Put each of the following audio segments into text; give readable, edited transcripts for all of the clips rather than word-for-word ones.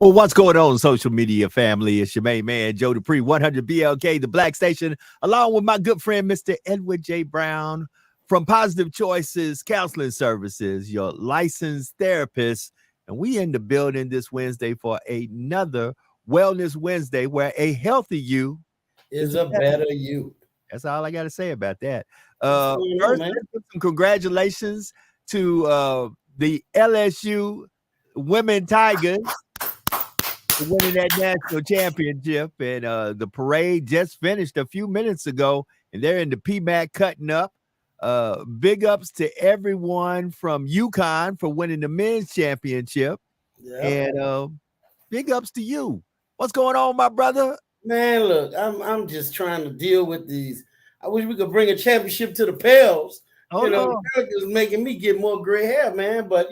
Well, what's going on, social media family? It's your main man, Joe Dupree, 100 BLK, the Black Station, along with my good friend, Mr. Edward J. Brown from Positive Choices Counseling Services, your licensed therapist. And we in the building this Wednesday for another Wellness Wednesday where a healthy you is is a a better. better you. That's all I got to say about that. What's going on, First, man? let's give some congratulations to the LSU Women Tigers winning that national championship. And the parade just finished a few minutes ago, and they're in the PMAC cutting up. Big ups to everyone from UConn for winning the men's championship. Yep. And big ups to you. What's going on, my brother? Man, look, I'm just trying to deal with these. I wish we could bring a championship to the Pels. Oh, The no. Pelicans making me get more gray hair, man. But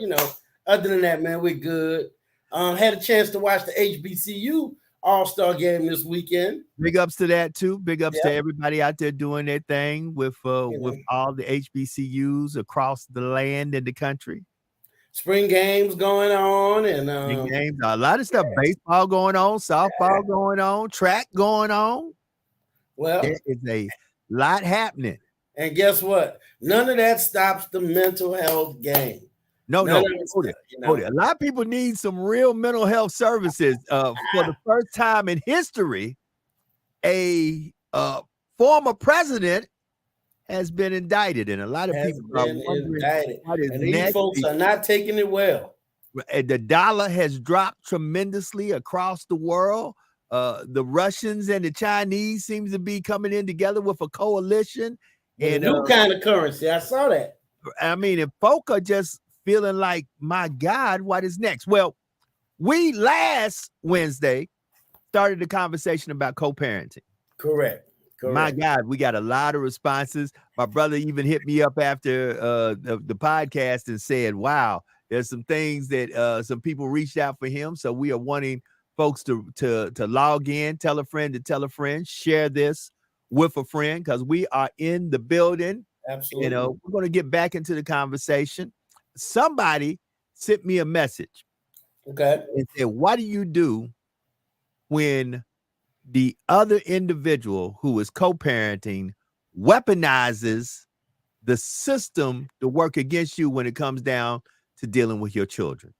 other than that, man, we're good. Had a chance to watch the HBCU All-Star game this weekend. Big ups to that too. Big ups to Yep. everybody out there doing their thing with You know, all the HBCUs across the land and the country. spring games going on, and Big games, a lot of stuff. Baseball going on, softball going on, track going on. well, There is a lot happening. and guess what? None of that stops the mental health game. No, None no, of it hold it, stops, hold it. A lot of people need some real mental health services. For the first time in history, a former president has been indicted, and a lot of Has people are been wondering indicted, what is and these next. folks are not taking it well. The dollar has dropped tremendously across the world. The Russians and the Chinese seems to be coming in together with a coalition. With And a new kind of currency, I saw that. I mean, if folk are just feeling like, my God, what is next? Well, we last Wednesday started a conversation about co-parenting. Correct. My God, we got a lot of responses. My brother even hit me up after the podcast and said, wow, there's some things that some people reached out for him. So we are wanting folks to log in, tell a friend to tell a friend, share this with a friend, because we are in the building. Absolutely. We're going to get back into the conversation. Somebody sent me a message. Okay. And said, what do you do when the other individual who is co-parenting weaponizes the system to work against you when it comes down to dealing with your children?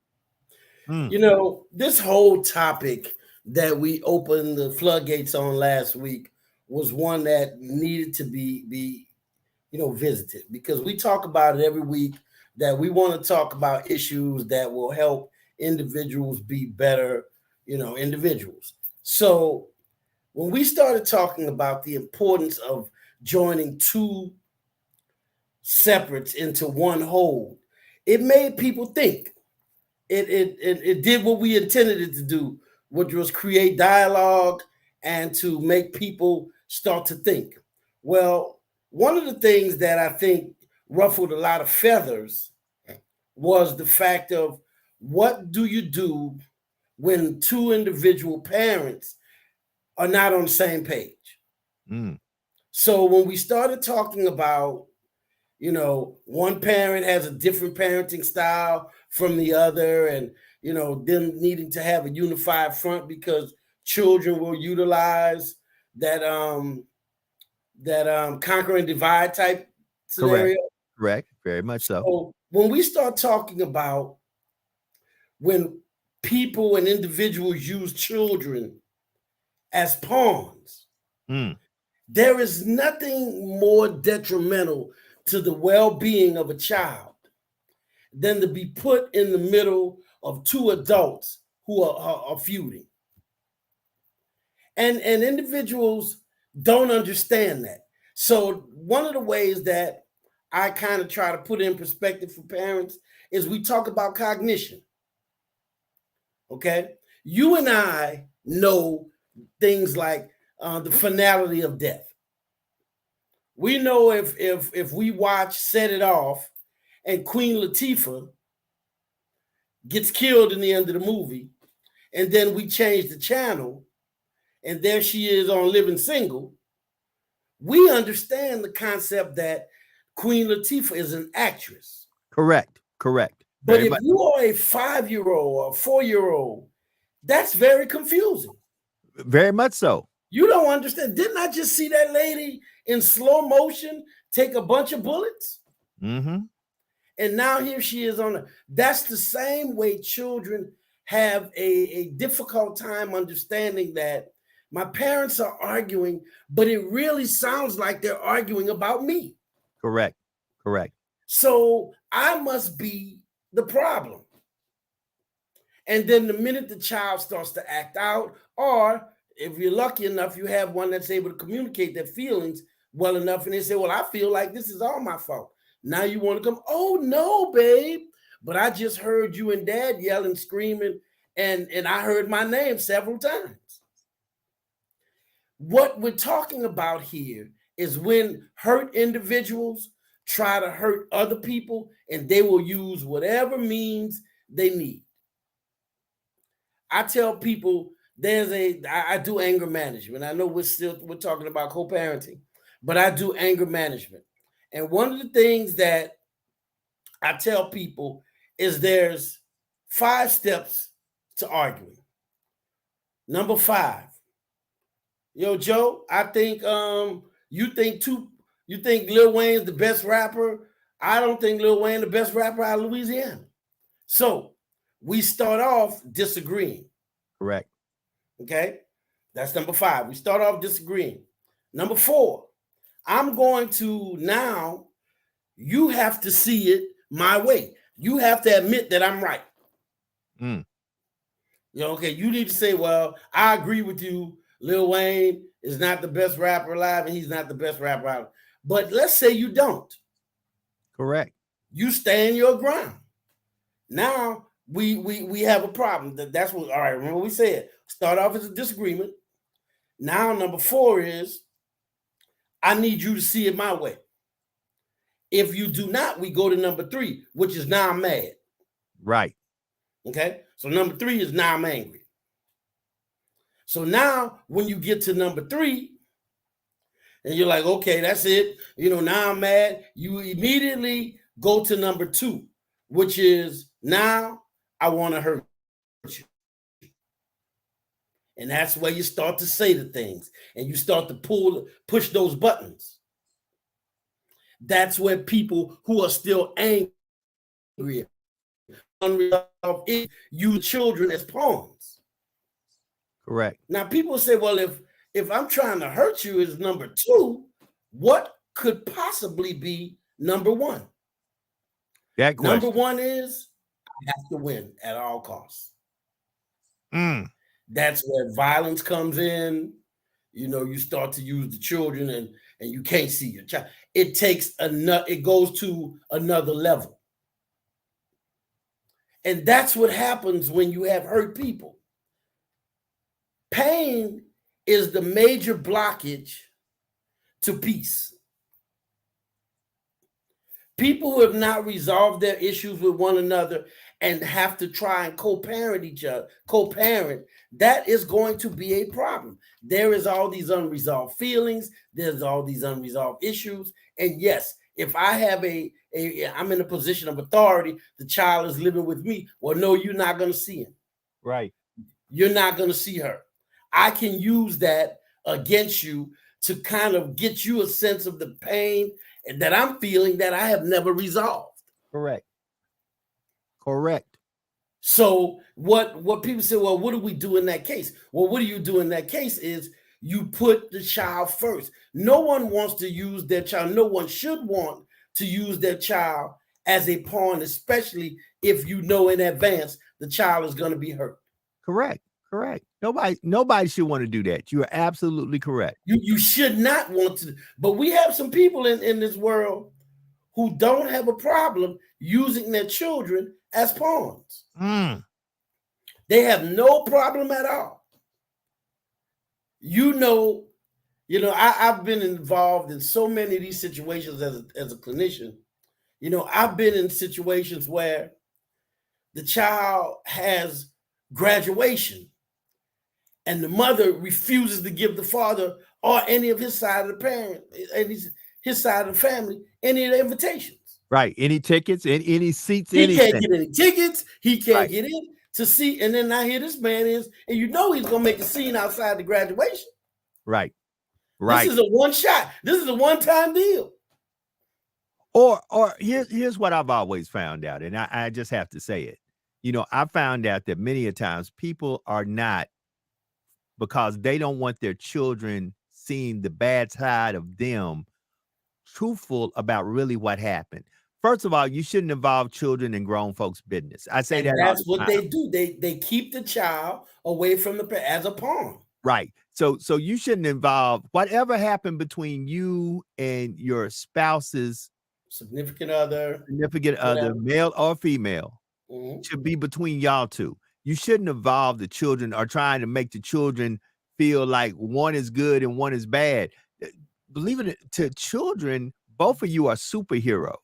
This whole topic that we opened the floodgates on last week was one that needed to be visited, because we talk about it every week, that we want to talk about issues that will help individuals be better, individuals. So when we started talking about the importance of joining two separates into one whole, it made people think. It did what we intended it to do, which was create dialogue and to make people start to think. Well, one of the things that I think ruffled a lot of feathers was the fact of, what do you do when two individual parents are not on the same page? So when we started talking about, one parent has a different parenting style from the other, and them needing to have a unified front because children will utilize that conquer and divide type scenario. Correct. Very much so. So when we start talking about when people and individuals use children as pawns, there is nothing more detrimental to the well-being of a child than to be put in the middle of two adults who are feuding. And individuals don't understand that. So one of the ways that I kind of try to put in perspective for parents is we talk about cognition. Okay? You and I know things like the finality of death. We know if we watch Set It Off and Queen Latifah gets killed in the end of the movie, and then we change the channel, and there she is on Living Single, we understand the concept that Queen Latifah is an actress. Correct. But if you are a 5-year-old or a 4-year-old That's very confusing. Very much so. You don't understand. Didn't I just see that lady in slow motion take a bunch of bullets? Mm-hmm. And now here she is on that's the same way children have a difficult time understanding that my parents are arguing, but it really sounds like they're arguing about me. Correct. Correct. So I must be the problem. And then the minute the child starts to act out, or if you're lucky enough, you have one that's able to communicate their feelings well enough, and they say, well, I feel like this is all my fault. Now you want to come, oh no, babe. But I just heard you and dad yelling, screaming, and I heard my name several times. What we're talking about here is when hurt individuals try to hurt other people, and they will use whatever means they need. I tell people I do anger management. I know we're talking about co-parenting, but I do anger management. And one of the things that I tell people is there's 5 steps to arguing. Number 5, yo, Joe, I think you think Lil Wayne's the best rapper. I don't think Lil Wayne the best rapper out of Louisiana. So we start off disagreeing. Correct. Okay, that's number 5. We start off disagreeing. Number 4, I'm going to now, you have to see it my way. You have to admit that I'm right. Mm. You know, okay, you need to say, well, I agree with you. Lil Wayne is not the best rapper alive, and he's not the best rapper out. But let's say you don't. Correct. You stand your ground. Now we have a problem. That's what, all right, remember we said, start off as a disagreement. Now number 4 is, I need you to see it my way. If you do not, we go to number 3, which is now I'm mad. Right. Okay. So number 3 is now I'm angry. So now when you get to number 3, and you're like, okay, that's it. You know, now I'm mad. You immediately go to number 2, which is now I want to hurt you. And that's where you start to say the things, and you start to push those buttons. That's where people who are still angry, unresolved, use children as pawns. Correct. Now people say, well, if I'm trying to hurt you is number 2, what could possibly be number 1? That question. Number 1 is I have to win at all costs. That's where violence comes in. You know, you start to use the children, and you can't see your child. It goes to another level. And that's what happens when you have hurt people. Pain is the major blockage to peace. People who have not resolved their issues with one another and have to try and co-parent each other, that is going to be a problem. There is all these unresolved feelings. There's all these unresolved issues. And yes, if I have I'm in a position of authority, the child is living with me. Well, no, you're not going to see him. Right. You're not going to see her. I can use that against you to kind of get you a sense of the pain that I'm feeling that I have never resolved. Correct. Correct. So what people say, well, what do we do in that case? Well, what do you do in that case is you put the child first. No one wants to use their child. No one should want to use their child as a pawn, especially if you know in advance the child is going to be hurt. Correct. Correct. Nobody should want to do that. You are absolutely correct. You should not want to. But we have some people in this world who don't have a problem using their children as pawns. They have no problem at all. You know, I've been involved in so many of these situations as a clinician. You know, I've been in situations where the child has graduation and the mother refuses to give the father or any of his side of the parent, his side of the family, any of the invitations. Right. Any tickets, any seats, He anything. can't get any tickets. He can't get in. to see. And then now here this man is, and you know he's gonna make a scene outside the graduation. Right. Right. This is a one shot. This is a one-time deal. Or here's what I've always found out, and I just have to say it. You know, I found out that many a times people are not, because they don't want their children seeing the bad side of them, truthful about really what happened. First of all, you shouldn't involve children in grown folks' business. I say And that all that's the what time. they do. They keep the child away from the as a pawn. Right. So you shouldn't involve whatever happened between you and your spouse's Significant other, other, male or female, Mhm. should be between y'all two. You shouldn't involve the children or trying to make the children feel like one is good and one is bad. Believe it, to children, both of you are superheroes.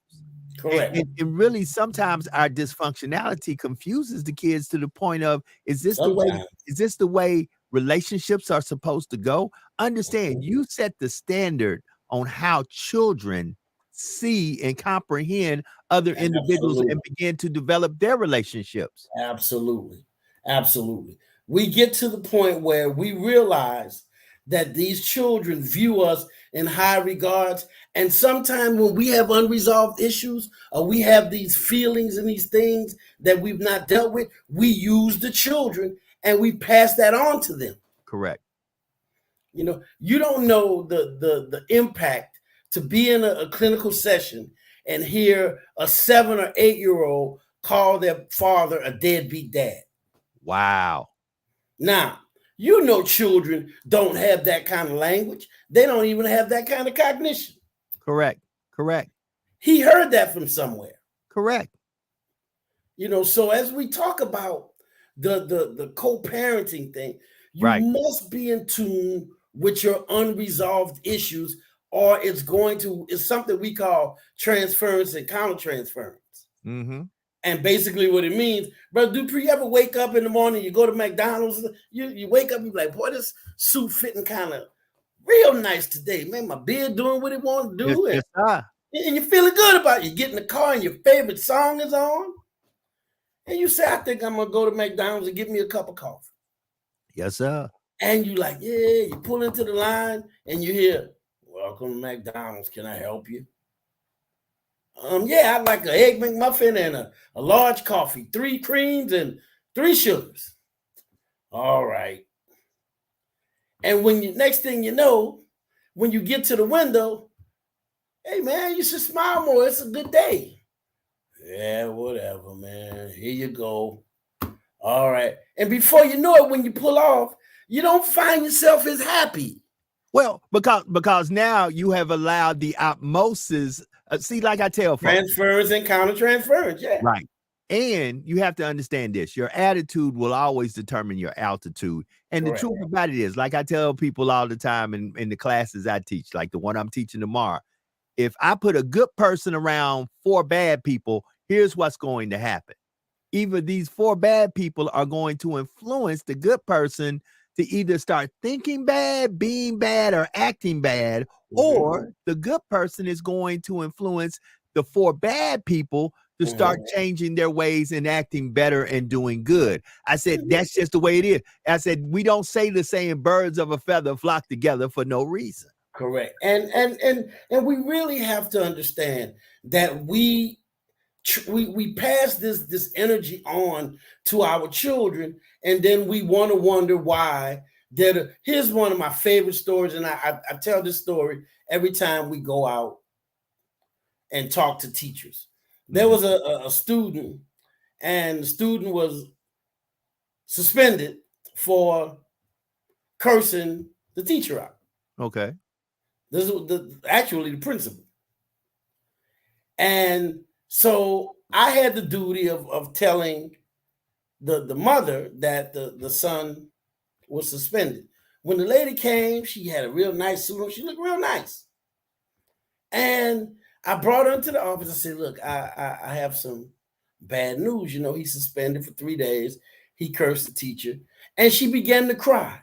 Correct. And really, sometimes our dysfunctionality confuses the kids to the point of, is this the way relationships are supposed to go? Understand, you set the standard on how children see and comprehend other individuals and begin to develop their relationships. Absolutely. Absolutely. We get to the point where we realize that these children view us in high regards. And sometimes when we have unresolved issues or we have these feelings and these things that we've not dealt with, we use the children and we pass that on to them. Correct. You know, you don't know the impact to be in a clinical session and hear a 7 or 8 year old call their father a deadbeat dad. Wow. Now, you know, children don't have that kind of language. They don't even have that kind of cognition. Correct. Correct. He heard that from somewhere. Correct. You know, so as we talk about the co-parenting thing, you must be in tune with your unresolved issues, or it's something we call transference and countertransference. Mm-hmm. And basically what it means, Brother Dupree, you ever wake up in the morning, you go to McDonald's, you wake up, you're like, boy, this suit fitting kind of real nice today. Man, my beard doing what it wants to do. Yes, and you're feeling good about it. You get in the car and your favorite song is on. And you say, I think I'm going to go to McDonald's and get me a cup of coffee. Yes, sir. And you like, yeah, you pull into the line and you hear, welcome to McDonald's. Can I help you? Yeah, I'd like an egg McMuffin and a large coffee, 3 creams and 3 sugars. All right. And next thing you know, when you get to the window, hey man, you should smile more. It's a good day. Yeah, whatever, man. Here you go. All right. And before you know it, when you pull off, you don't find yourself as happy. Well, because now you have allowed the osmosis. See, like I tell folks, transference and countertransference, yeah. Right. And you have to understand this. Your attitude will always determine your altitude. And Correct. The truth about it is, like I tell people all the time in the classes I teach, like the one I'm teaching tomorrow, if I put a good person around 4 bad people, here's what's going to happen. Either these 4 bad people are going to influence the good person to either start thinking bad, being bad, or acting bad, or the good person is going to influence the 4 bad people to start changing their ways and acting better and doing good. I said, that's just the way it is. I said, we don't say the saying, birds of a feather flock together for no reason. Correct. And we really have to understand that we pass this energy on to our children, and then we want to wonder why. Here's one of my favorite stories, and I tell this story every time we go out and talk to teachers. There was a student, and the student was suspended for cursing the teacher out. Okay. This was actually the principal. And so I had the duty of telling the mother that the son was suspended. When the lady came, she had a real nice suit on. She looked real nice. And I brought her into the office. I said, look, I have some bad news. You know, he's suspended for 3 days. He cursed the teacher. And she began to cry.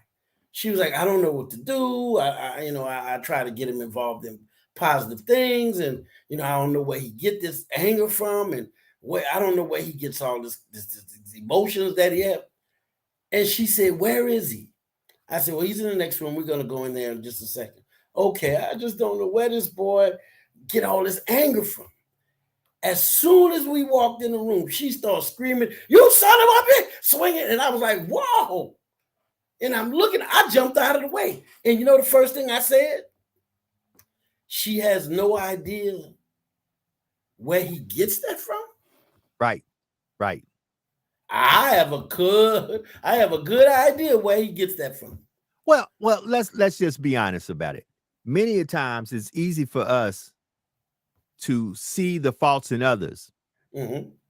She was like, I don't know what to do. I try to get him involved in positive things. And, I don't know where he get this anger from. And where I don't know where he gets all this emotions that he have. And she said, where is he? I said, well, he's in the next room. We're going to go in there in just a second. Okay, I just don't know where this boy get all this anger from. As soon as we walked in the room, she started screaming, you son of a bitch, swinging. And I was like, whoa. And I'm looking, I jumped out of the way. And you know the first thing I said? She has no idea where he gets that from. Right. I have a good idea where he gets that from. Well, let's just be honest about it. Many a times it's easy for us to see the faults in others,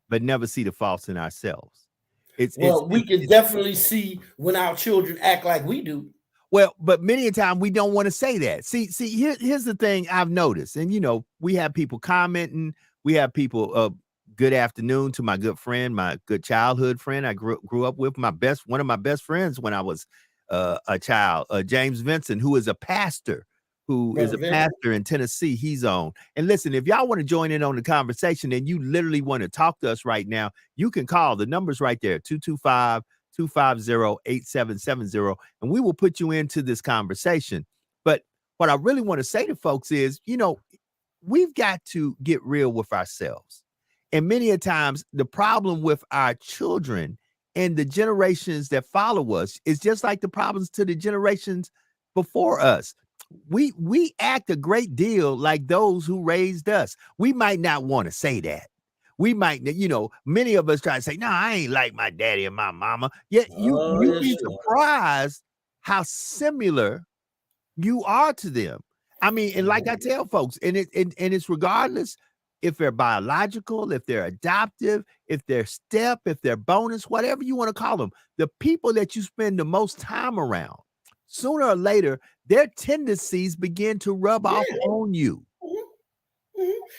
but never see the faults in ourselves. We can definitely see when our children act like we do. Well, but many a time we don't want to say that. See, here's the thing I've noticed, and we have people commenting. We have people. Good afternoon to my good friend, my good childhood friend. I grew up with one of my best friends when I was a child, James Vincent, who is a pastor. Pastor in Tennessee. He's on. And listen, if y'all want to join in on the conversation and you literally want to talk to us right now, you can call. The number's right there, 225-250-8770, and we will put you into this conversation. But what I really want to say to folks is, we've got to get real with ourselves. And many a times the problem with our children and the generations that follow us is just like the problems to the generations before us. We act a great deal like those who raised us. We might not want to say that. We might, many of us try to say, no, I ain't like my daddy and my mama. Yet you'd be surprised how similar you are to them. I mean, and like I tell folks, and it's regardless if they're biological, if they're adoptive, if they're step, if they're bonus, whatever you want to call them, the people that you spend the most time around, sooner or later, their tendencies begin to rub off on you.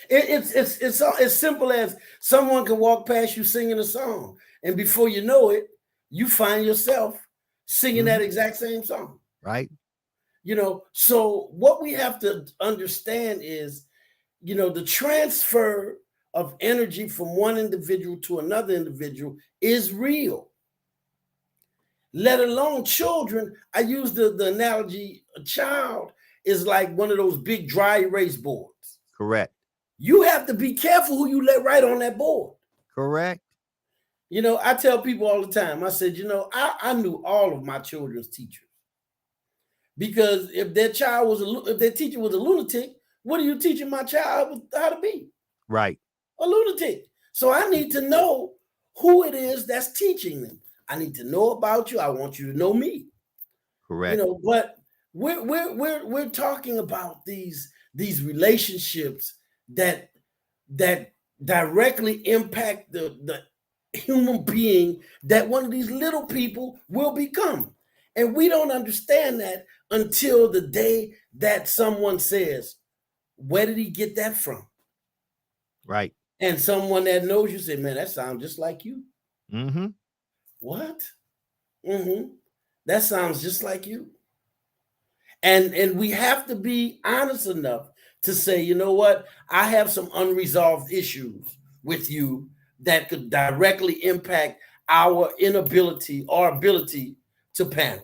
It's as simple as someone can walk past you singing a song, and before you know it, you find yourself singing that exact same song. Right. So what we have to understand is, the transfer of energy from one individual to another individual is real. Let alone children. I use the analogy, a child is like one of those big dry erase boards. Correct. You have to be careful who you let write on that board. Correct. I tell people all the time, I said, I knew all of my children's teachers. Because if their teacher was a lunatic, what are you teaching my child how to be? Right. A lunatic. So I need to know who it is that's teaching them. I need to know about you. I want you to know me. Correct. But we're talking about these relationships that directly impact the human being that one of these little people will become. And we don't understand that until the day that someone says, where did he get that from? Right. And someone that knows you say, man, that sounds just like you. Mm-hmm. What? Mm-hmm. That sounds just like you. And we have to be honest enough to say, you know what? I have some unresolved issues with you that could directly impact our inability or ability to parent.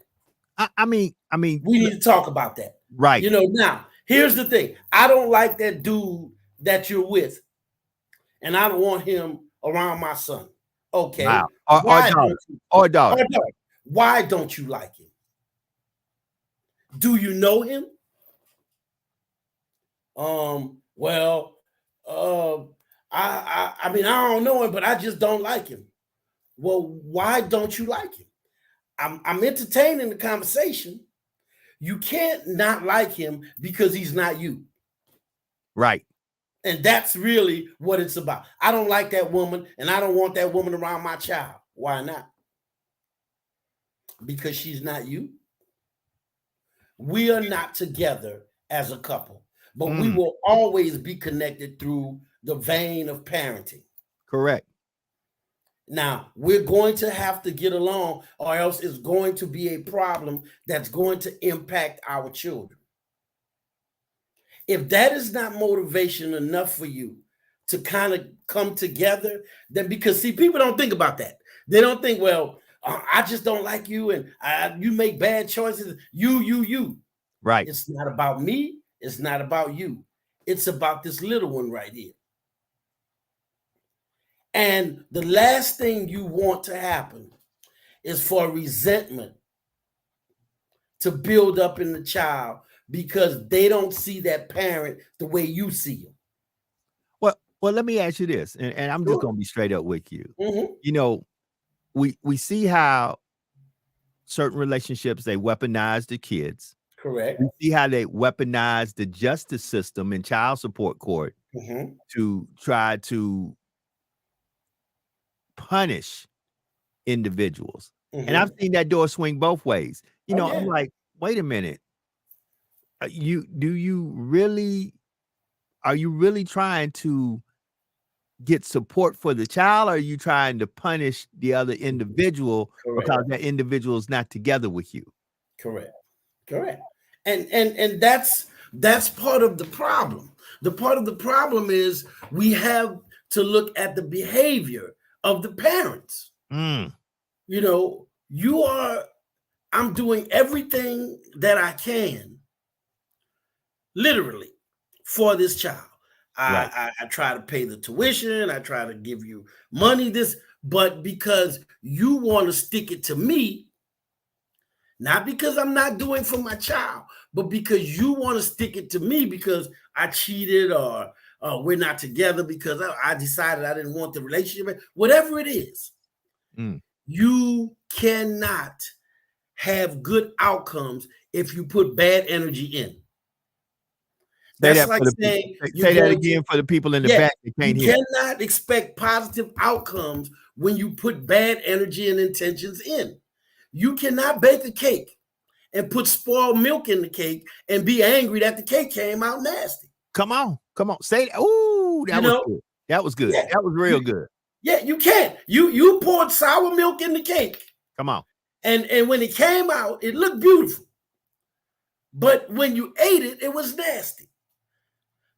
I mean, we need to talk about that. Right. Now, here's the thing. I don't like that dude that you're with, and I don't want him around my son. Okay. Wow. Or daughter. Why don't you like him? Do you know him? I mean, I don't know him, but I just don't like him. Well, why don't you like him? I'm entertaining the conversation. You can't not like him because he's not you. Right. And that's really what it's about. I don't like that woman, and I don't want that woman around my child. Why not? Because she's not you. We are not together as a couple, but we will always be connected through the vein of parenting. Correct. Now, we're going to have to get along, or else it's going to be a problem that's going to impact our children. If that is not motivation enough for you to kind of come together, then because see, people don't think about that. They don't think, well, I just don't like you, and you make bad choices. You. Right. It's not about me. It's not about you. It's about this little one right here. And the last thing you want to happen is for resentment to build up in the child because they don't see that parent the way you see them. Well, let me ask you this, and I'm just going to be straight up with you. Mm-hmm. You know, we see how certain relationships, they weaponize the kids. Correct. We see how they weaponize the justice system and child support court to try to punish individuals. And I've seen that door swing both ways. You know, I'm like, wait a minute. Are you really trying to get support for the child, or are you trying to punish the other individual because that individual is not together with you? Correct. And that's part of the problem. The part of the problem is we have to look at the behavior of the parents. You know, I'm doing everything that I can, literally, for this child. I try to pay the tuition. I try to give you money, but because you want to stick it to me, not because I'm not doing for my child, but because you want to stick it to me because I cheated or we're not together because I decided I didn't want the relationship, whatever it is. You cannot have good outcomes if you put bad energy in. That's like saying, say that again for the people in the back that can't hear. You cannot expect positive outcomes when you put bad energy and intentions in. You cannot bake a cake and put spoiled milk in the cake and be angry that the cake came out nasty. Come on. Say that. Ooh, that was good. That was good. That was real good. Yeah, you can't. You poured sour milk in the cake. Come on. And when it came out, it looked beautiful. But when you ate it, it was nasty.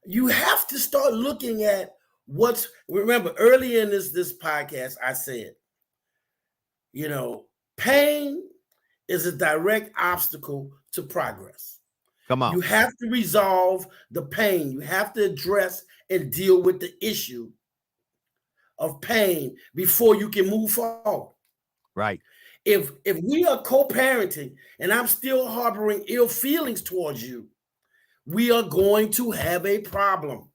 You have to start looking at remember early in this podcast, I said, you know, pain is a direct obstacle to progress. Come on. You have to resolve the pain. You have to address and deal with the issue of pain before you can move forward. Right. If we are co-parenting and I'm still harboring ill feelings towards you, we are going to have a problem.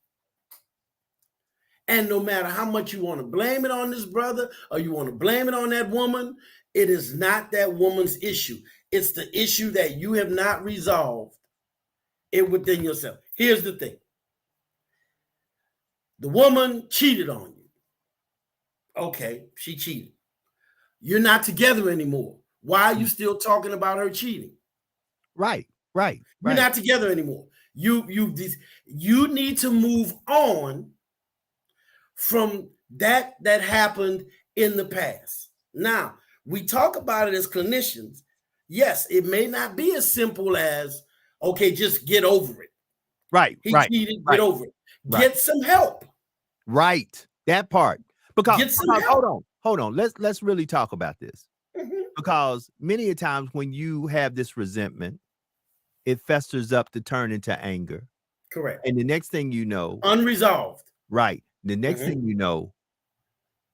And no matter how much you want to blame it on this brother or you want to blame it on that woman, it is not that woman's issue. It's the issue that you have not resolved it within yourself. Here's the thing. The woman cheated on you. Okay, she cheated. You're not together anymore. Why are you still talking about her cheating? Right. You're not together anymore. You need to move on from that happened in the past. Now, we talk about it as clinicians. Yes, it may not be as simple as, okay, just get over it. Right. He cheated, get over it. Get some help. Right. That part. Because help. Hold on. Let's really talk about this. Because many a times when you have this resentment, it festers up to turn into anger. Correct. And the next thing you know, unresolved. Right. The next thing you know,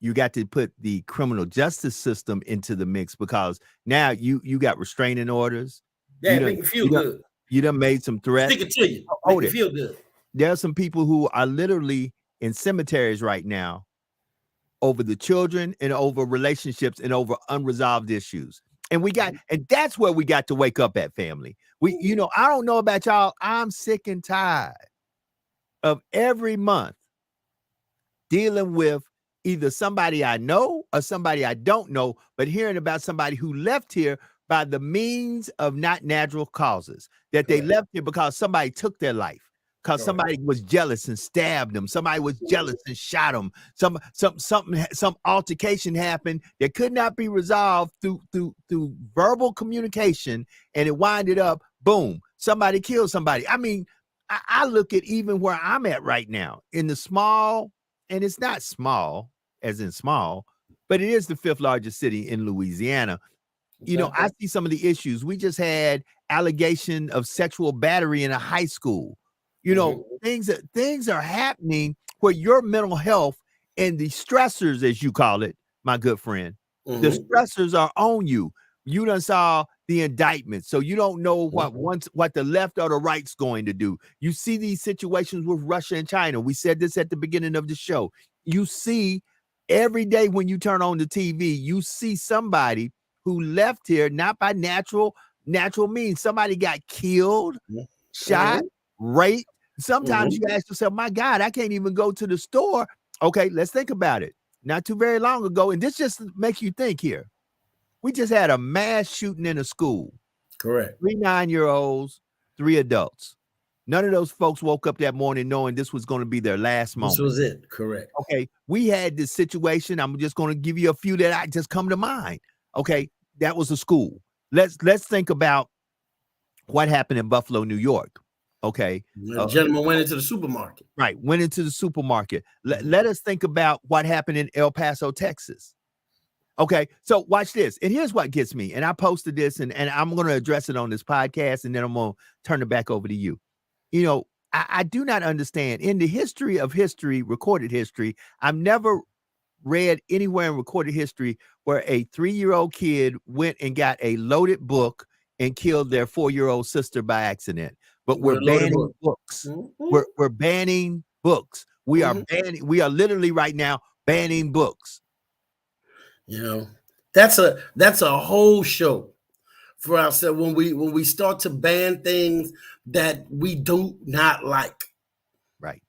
you got to put the criminal justice system into the mix because now you got restraining orders. Yeah, make you feel good. You done made some threats. Stick it to you. Make you feel good. There are some people who are literally in cemeteries right now over the children and over relationships and over unresolved issues. And and that's where we got to wake up at, family. I don't know about y'all. I'm sick and tired of every month dealing with either somebody I know or somebody I don't know, but hearing about somebody who left here by the means of not natural causes, that they left here because somebody took their life, because somebody was jealous and stabbed them. Somebody was jealous and shot them. Some altercation happened that could not be resolved through verbal communication, and it winded up, boom, somebody killed somebody. I mean, I look at even where I'm at right now in the small and it's not small, as in small, but it is the 5th largest city in Louisiana. You know, I see some of the issues. We just had allegation of sexual battery in a high school. You know, things are happening where your mental health and the stressors, as you call it, my good friend, the stressors are on you. You done saw the indictment, so you don't know what the left or the right's going to do. You see these situations with Russia and China. We said this at the beginning of the show. You see every day when you turn on the TV, you see somebody who left here not by natural means. Somebody got killed, shot, raped. Sometimes you ask yourself, my God, I can't even go to the store. Okay, let's think about it. Not too very long ago, and this just makes you think here. We just had a mass shooting in a school. Correct. 3 9-year-olds, 3 adults. None of those folks woke up that morning knowing this was going to be their last moment. This was it. Correct. Okay, we had this situation. I'm just going to give you a few that I just come to mind. Okay, that was a school. Let's think about what happened in Buffalo, New York. Okay, the gentleman went into the supermarket. Right, went into the supermarket. Let us think about what happened in El Paso, Texas. Okay, so watch this. And here's what gets me. And I posted this, and I'm going to address it on this podcast, and then I'm going to turn it back over to you. You know, I do not understand. In the history of history, recorded history, I've never read anywhere in recorded history where a 3-year-old kid went and got a loaded book and killed their 4-year-old sister by accident. But we're banning books. We're banning books. We are banning. We are literally right now banning books. You know, that's a whole show for ourselves when we start to ban things that we do not like. Right.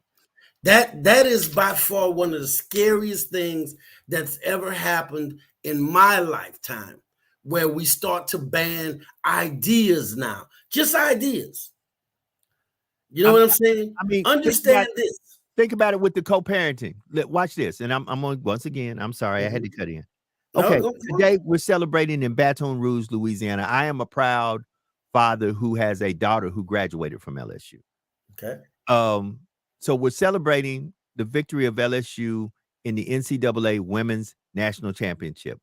That is by far one of the scariest things that's ever happened in my lifetime, where we start to ban ideas now, just ideas. You know what I'm saying? I mean, understand this. Think about it with the co-parenting. Watch this, and I'm on once again. I'm sorry, I had to cut in. Okay, today we're celebrating in Baton Rouge, Louisiana. I am a proud father who has a daughter who graduated from LSU. Okay. So we're celebrating the victory of LSU in the NCAA Women's National Championship.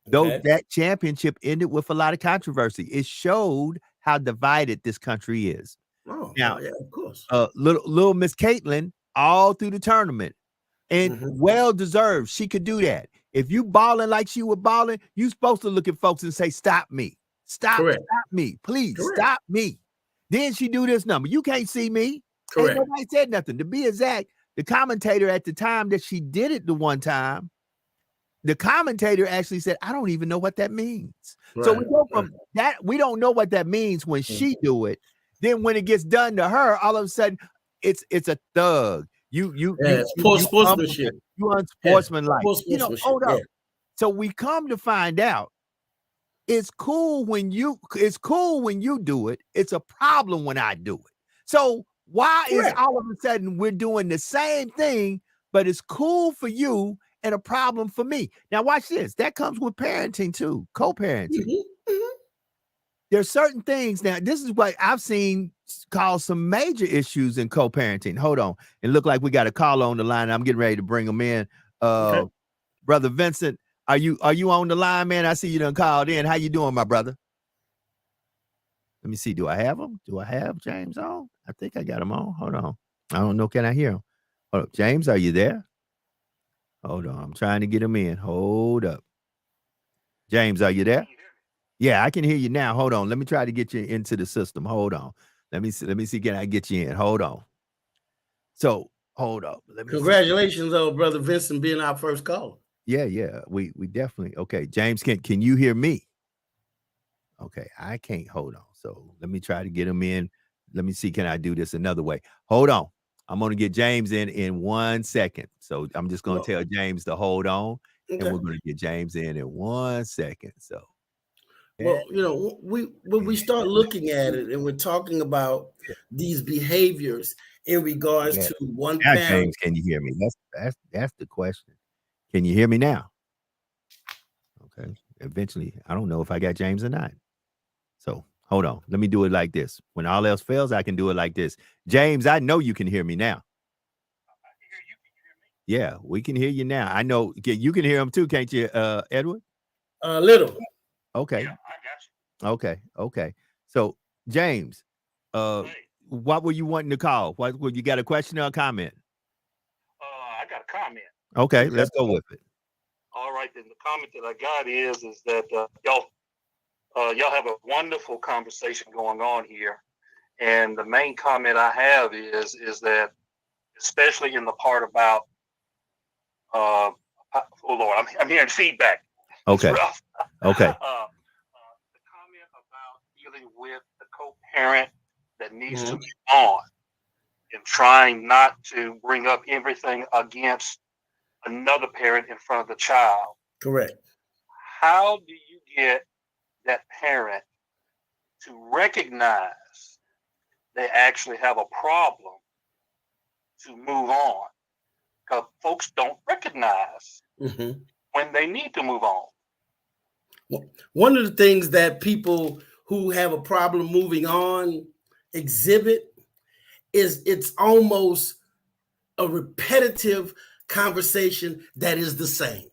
Though that championship ended with a lot of controversy, it showed how divided this country is. Oh, now, yeah, of course. Little Miss Caitlin all through the tournament, and well deserved. She could do that. If you balling like she was balling, you supposed to look at folks and say, "Stop me, stop me, please, stop me." Then she do this number. You can't see me. Correct. Ain't nobody said nothing. To be exact, the commentator at the time that she did it the one time, the commentator actually said, "I don't even know what that means." So we go from that. We don't know what that means when she do it. Then when it gets done to her, all of a sudden it's a thug. It's poor sportsmanship. You unsportsmanlike. You know, hold up. So we come to find out it's cool when you do it. It's a problem when I do it. So why is all of a sudden we're doing the same thing, but it's cool for you and a problem for me? Now watch this. That comes with parenting too, co-parenting. There's certain things. Now, this is what I've seen cause some major issues in co-parenting. Hold on. It looked like we got a call on the line. I'm getting ready to bring them in. Brother Vincent, are you on the line, man? I see you done called in. How you doing, my brother? Let me see. Do I have him? Do I have James on? I think I got him on. Hold on. I don't know. Can I hear him? Hold up. James, are you there? Hold on. I'm trying to get him in. Hold up. James, are you there? Yeah, I can hear you now. Hold on. Let me try to get you into the system. Hold on. Let me see. Can I get you in? Hold on. So hold up. Congratulations, though, Brother Vincent, being our first caller. Yeah. We definitely. Okay, James, can you hear me? Okay, I can't. Hold on. So let me try to get him in. Let me see. Can I do this another way? Hold on. I'm going to get James in 1 second. So I'm just going to tell James to hold on, and we're going to get James in 1 second. So. Well, you know, when we start looking at it and we're talking about these behaviors in regards to one now, parent. James, can you hear me? That's the question. Can you hear me now? Okay. Eventually, I don't know if I got James or not. So hold on. Let me do it like this. When all else fails, I can do it like this. James, I know you can hear me now. Yeah, we can hear you now. I know you can hear him too, can't you, Edward? A little. Okay. Yeah, I got you. Okay. So, James, Hey, what were you wanting to call? What you got a question or a comment? I got a comment. Okay, Okay. let's go with it. All right, then the comment that I got is that y'all have a wonderful conversation going on here, and the main comment I have is that especially in the part about oh Lord, I'm hearing feedback. It's Okay. rough. Okay. The comment about dealing with the co-parent that needs to Mhm. move on and trying not to bring up everything against another parent in front of the child. Correct. How do you get that parent to recognize they actually have a problem to move on? Because folks don't recognize Mhm. when they need to move on. One of the things that people who have a problem moving on exhibit is it's almost a repetitive conversation that is the same.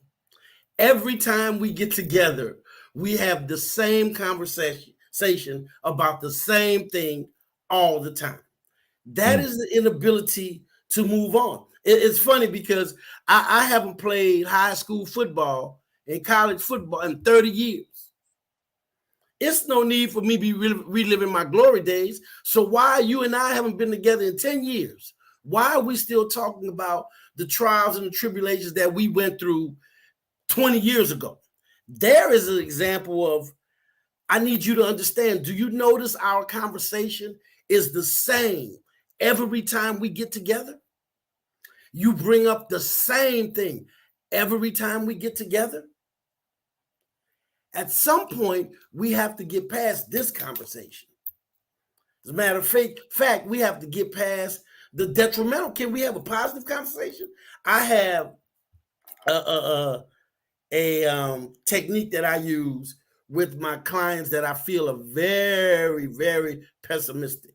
Every time we get together, we have the same conversation about the same thing all the time. That Mm. is the inability to move on. It's funny because I haven't played high school football and college football in 30 years. It's no need for me to be reliving my glory days. So why you and I haven't been together in 10 years? Why are we still talking about the trials and the tribulations that we went through 20 years ago? There is an example of, I need you to understand. Do you notice our conversation is the same every time we get together? You bring up the same thing every time we get together. At some point, we have to get past this conversation. As a matter of fact, we have to get past the detrimental. Can we have a positive conversation? I have a technique that I use with my clients that I feel are very, very pessimistic.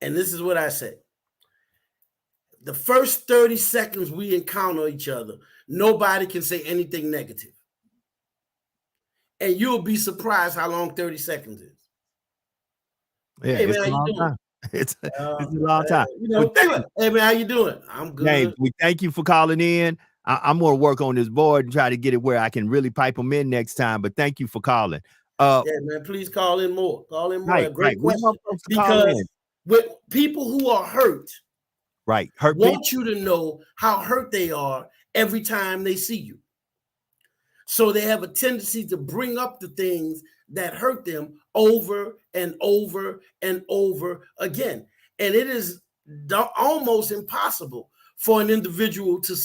And this is what I say. The first 30 seconds we encounter each other, nobody can say anything negative. And you'll be surprised how long 30 seconds is. Yeah, Hey, it's man, a how you long doing? time. It's a long time. Hey, man, how you doing? I'm good. James, we thank you for calling in. I'm going to work on this board and try to get it where I can really pipe them in next time. But thank you for calling. Yeah, man, please call in more. Call in more. Right. Great We question. want folks to call Because in. with people who are hurt, Right. Hurt people. want you to know how hurt they are every time they see you. So they have a tendency to bring up the things that hurt them over and over and over again. And it is almost impossible for an individual to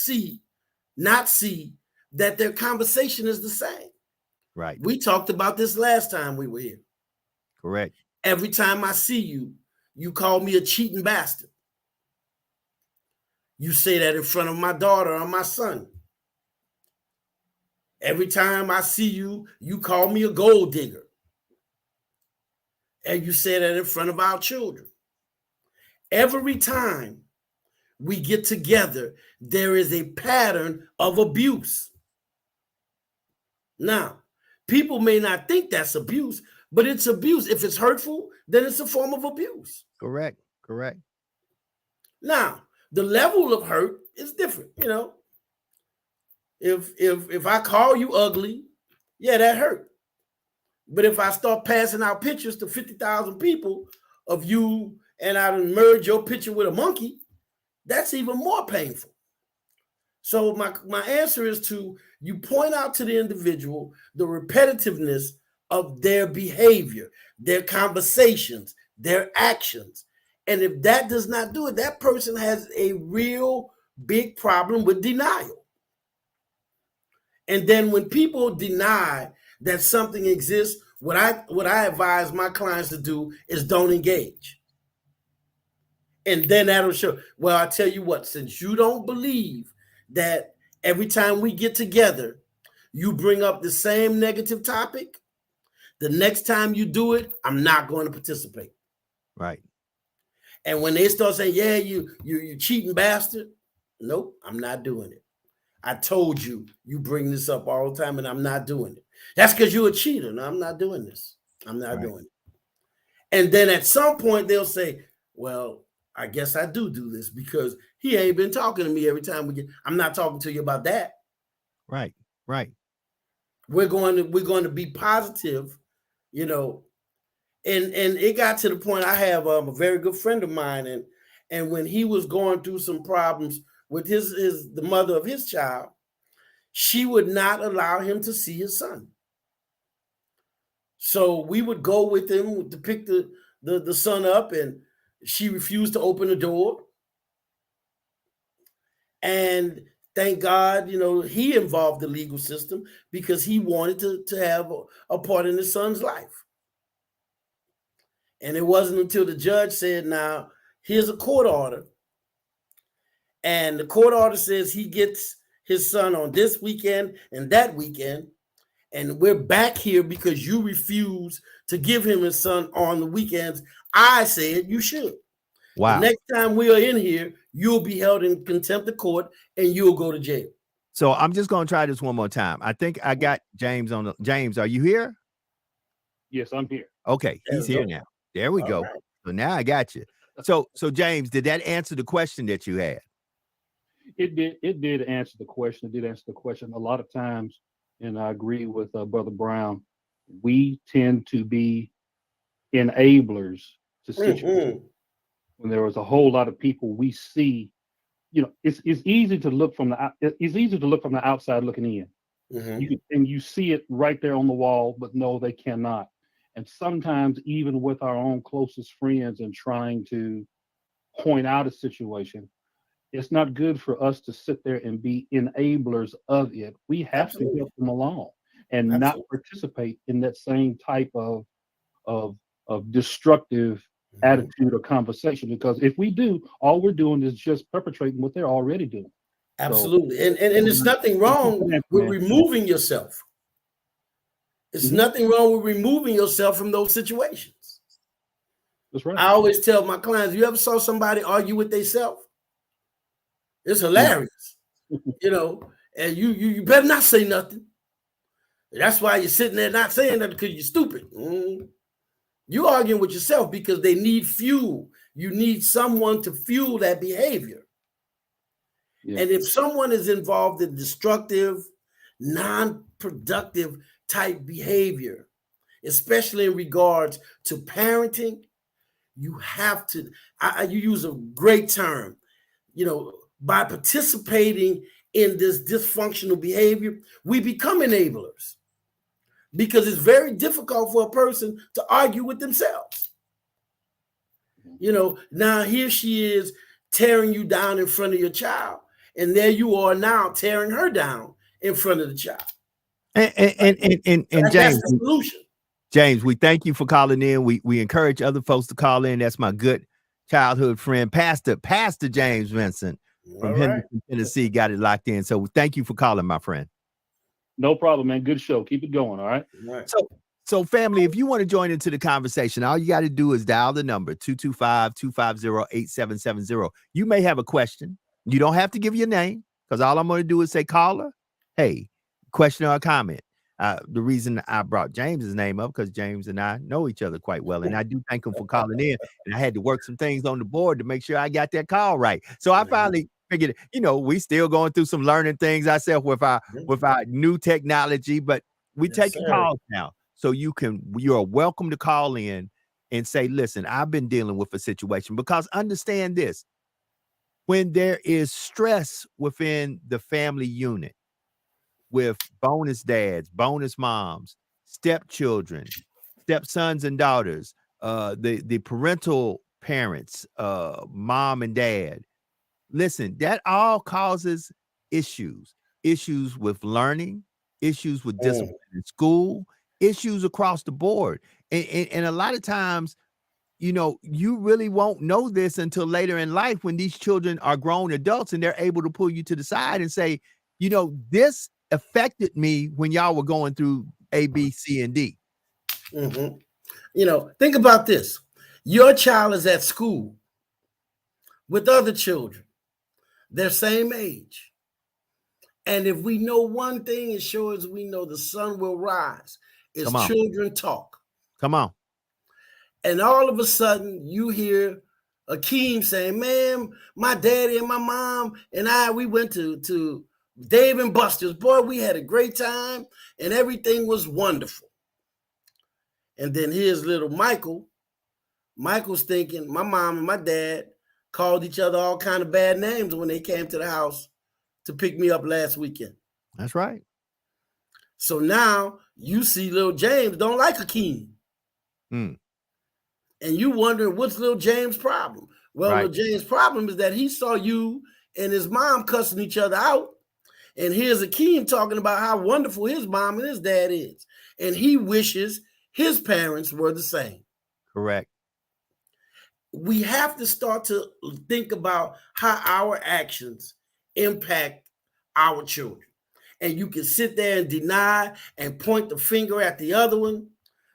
not see that their conversation is the same. Right. We talked about this last time we were here. Correct. Every time I see you, you call me a cheating bastard. You say that in front of my daughter or my son. Every time I see you, you call me a gold digger. And you say that in front of our children. Every time we get together, there is a pattern of abuse. Now, people may not think that's abuse, but it's abuse. If it's hurtful, then it's a form of abuse. Correct. Now, the level of hurt is different. You know, if I call you ugly, yeah, that hurt. But if I start passing out pictures to 50,000 people of you and I merge your picture with a monkey, that's even more painful. So my answer is to you point out to the individual the repetitiveness of their behavior, their conversations, their actions. And if that does not do it, that person has a real big problem with denial. And then when people deny that something exists, what I advise my clients to do is don't engage. And then that'll show. Well, I tell you what, since you don't believe that every time we get together, you bring up the same negative topic, the next time you do it, I'm not going to participate. Right. And when they start saying, yeah, you cheating bastard, Nope, I'm not doing it. I told you, you bring this up all the time, and I'm not doing it. That's because you're a cheater. No, I'm not doing this. I'm not doing it. And then at some point, they'll say, well, I guess I do this because he ain't been talking to me every time we get. I'm not talking to you about that. Right. We're going to be positive, you know. And it got to the point. I have a very good friend of mine, and when he was going through some problems with the mother of his child, she would not allow him to see his son. So we would go with him to pick the son up, and she refused to open the door. And thank God, you know, he involved the legal system because he wanted to have a part in his son's life. And it wasn't until the judge said, now, here's a court order. And the court order says he gets his son on this weekend and that weekend. And we're back here because you refuse to give him his son on the weekends. I said you should. Wow. The next time we are in here, you'll be held in contempt of court and you'll go to jail. So I'm just going to try this one more time. I think I got James on the. James, are you here? Yes, I'm here. Okay, he's here now. There we go. Right. So now I got you. So James, did that answer the question that you had? It did. It did answer the question. It did answer the question. A lot of times, and I agree with Brother Brown, we tend to be enablers to situations. When there was a whole lot of people we see, you know, it's easy to look from the outside looking in. And you see it right there on the wall, but no, they cannot. And sometimes even with our own closest friends and trying to point out a situation, it's not good for us to sit there and be enablers of it. We have to help them along and not participate in that same type of destructive attitude or conversation, because if we do, all we're doing is just perpetrating what they're already doing. Absolutely. So, and there's nothing wrong with removing yourself. There's nothing wrong with removing yourself from those situations. That's right. I always tell my clients, you ever saw somebody argue with themselves? It's hilarious. You know, and you better not say nothing. That's why you're sitting there not saying nothing, because you're stupid. You're arguing with yourself because they need fuel. You need someone to fuel that behavior. Yeah. And if someone is involved in destructive, non-productive type behavior, especially in regards to parenting, you have to, you use a great term, you know, by participating in this dysfunctional behavior, we become enablers. Because it's very difficult for a person to argue with themselves. You know, now here she is tearing you down in front of your child, and there you are now tearing her down in front of the child. And James, James, we thank you for calling in. We encourage other folks to call in. That's my good childhood friend, Pastor James Vincent from Henderson, Tennessee, got it locked in. So thank you for calling, my friend. No problem, man. Good show. Keep it going. All right. So family, if you want to join into the conversation, all you got to do is dial the number 225-250-8770. You may have a question. You don't have to give your name, because all I'm going to do is say, caller, hey, question or comment. The reason I brought James's name up, because James and I know each other quite well, and I do thank him for calling in. And I had to work some things on the board to make sure I got that call right. So I finally figured, you know, we still going through some learning things ourselves with our new technology, but we taking calls now. So you are welcome to call in and say, listen, I've been dealing with a situation, because understand this, when there is stress within the family unit with bonus dads, bonus moms, stepchildren, stepsons and daughters, the parental parents, mom and dad, listen, that all causes issues with learning, issues with discipline in school, issues across the board. And a lot of times, you know, you really won't know this until later in life, when these children are grown adults and they're able to pull you to the side and say, you know, this affected me when y'all were going through A, B, C, and D. You know, think about this. Your child is at school with other children. They're same age. And if we know one thing, as sure as we know the sun will rise, is Come on. children talk. Come on. And all of a sudden, you hear Akeem saying, man, my daddy and my mom and we went to Dave and Buster's. Boy, we had a great time and everything was wonderful. And then here's little Michael. Michael's thinking, my mom and my dad called each other all kind of bad names when they came to the house to pick me up last weekend. That's right. So now you see little James don't like Akeem. Mm. And you wondering what's little James' problem? Well, Right. little James' problem is that he saw you and his mom cussing each other out. And here's Akeem talking about how wonderful his mom and his dad is. And he wishes his parents were the same. Correct. We have to start to think about how our actions impact our children. And you can sit there and deny and point the finger at the other one.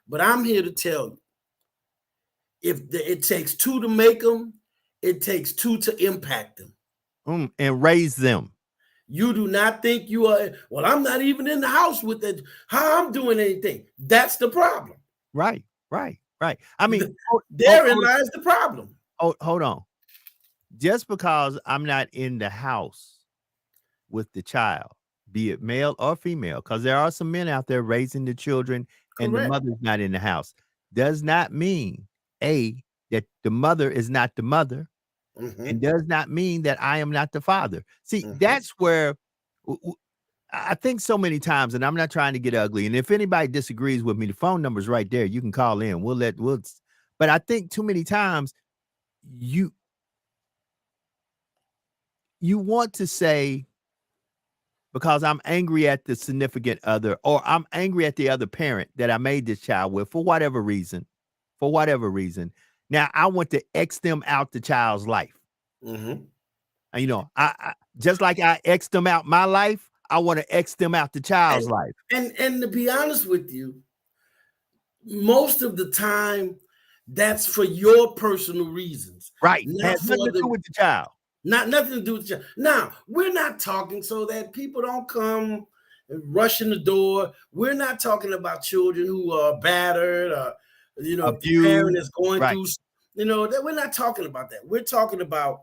But I'm here to tell you, it takes two to make them, it takes two to impact them. And raise them. You do not think you are, well, I'm not even in the house with it. How I'm doing anything. That's the problem. Right. I mean, therein lies the problem. Hold on. Just because I'm not in the house with the child, be it male or female, because there are some men out there raising the children and the mother's not in the house, does not mean, that the mother is not the mother, and does not mean that I am not the father. See, that's where I think so many times, and I'm not trying to get ugly, and if anybody disagrees with me, the phone number's right there. You can call in. But I think too many times you want to say, because I'm angry at the significant other, or I'm angry at the other parent that I made this child with for whatever reason. Now I want to X them out the child's life. And, you know, I just like I X'd them out my life, I want to X them out the child's life. And to be honest with you, most of the time, that's for your personal reasons. Right. Has nothing to do with the child. Nothing to do with the child. Now, we're not talking so that people don't come and rush in the door. We're not talking about children who are battered or, you know, the parent is going through, you know, that we're not talking about that. We're talking about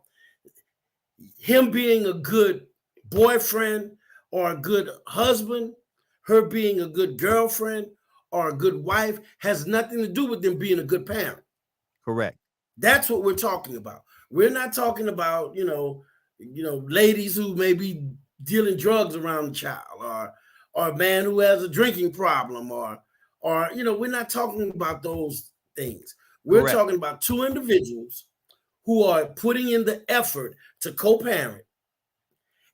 him being a good boyfriend or a good husband, her being a good girlfriend or a good wife has nothing to do with them being a good parent. Correct. That's what we're talking about. We're not talking about, you know, ladies who may be dealing drugs around the child or a man who has a drinking problem or, you know, we're not talking about those things. We're talking about two individuals who are putting in the effort to co-parent,